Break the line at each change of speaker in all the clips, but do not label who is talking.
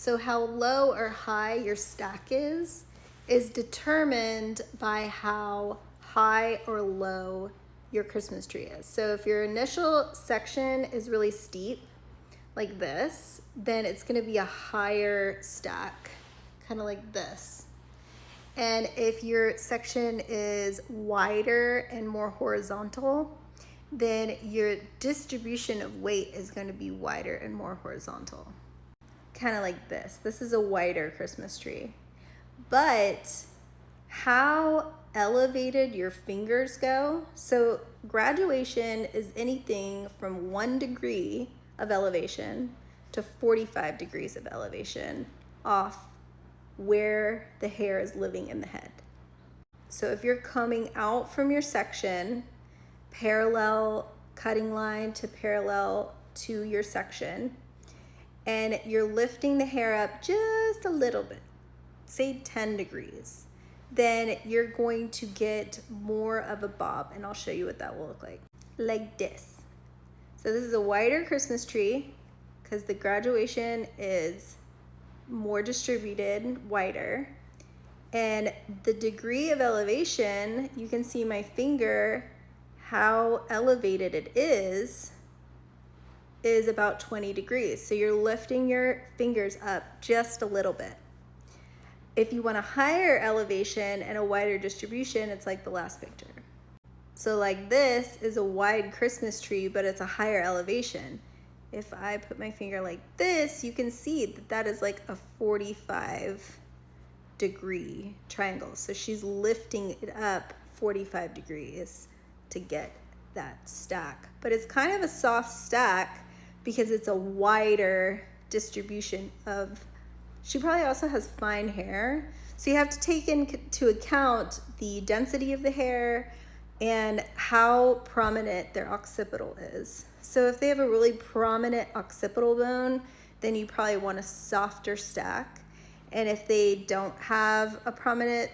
So how low or high your stack is determined by how high or low your Christmas tree is. So if your initial section is really steep, like this, then it's gonna be a higher stack, kind of like this. And if your section is wider and more horizontal, then your distribution of weight is going to be wider and more horizontal. Kind of like this. This is a wider Christmas tree. But how elevated your fingers go, so graduation is anything from 1 degree of elevation to 45 degrees of elevation off where the hair is living in the head. So if you're coming out from your section, parallel cutting line to parallel to your section, and you're lifting the hair up just a little bit, say 10 degrees, then you're going to get more of a bob, and I'll show you what that will look like this. So this is a wider Christmas tree because the graduation is more distributed, wider, and the degree of elevation, you can see my finger, how elevated it is about 20 degrees. So you're lifting your fingers up just a little bit. If you want a higher elevation and a wider distribution, it's like the last picture. So like this is a wide Christmas tree, but it's a higher elevation. If I put my finger like this, you can see that that is like a 45 degree triangle. So she's lifting it up 45 degrees to get that stack. But it's kind of a soft stack because it's a wider distribution of, she probably also has fine hair. So you have to take into account the density of the hair and how prominent their occipital is. So if they have a really prominent occipital bone, then you probably want a softer stack. And if they don't have a prominent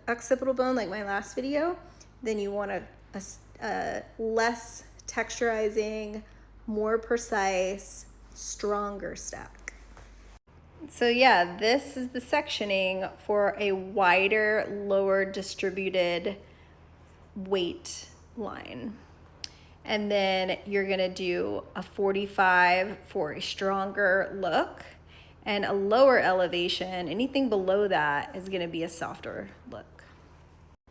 occipital bone, like my last video, then you want a less texturizing, more precise, stronger stack. So yeah, this is the sectioning for a wider, lower distributed weight line. And then you're gonna do a 45 for a stronger look, and a lower elevation, anything below that is gonna be a softer look.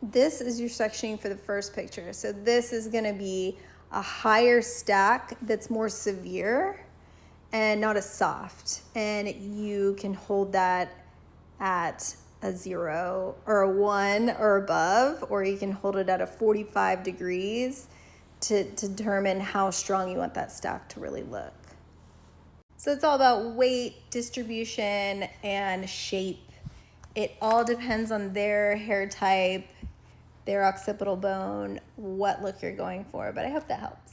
This is your sectioning for the first picture. So this is gonna be a higher stack that's more severe and not as soft. And you can hold that at a 0 or a 1 or above, or you can hold it at a 45 degrees to determine how strong you want that stack to really look. So it's all about weight, distribution, and shape. It all depends on their hair type, their occipital bone, what look you're going for, but I hope that helps.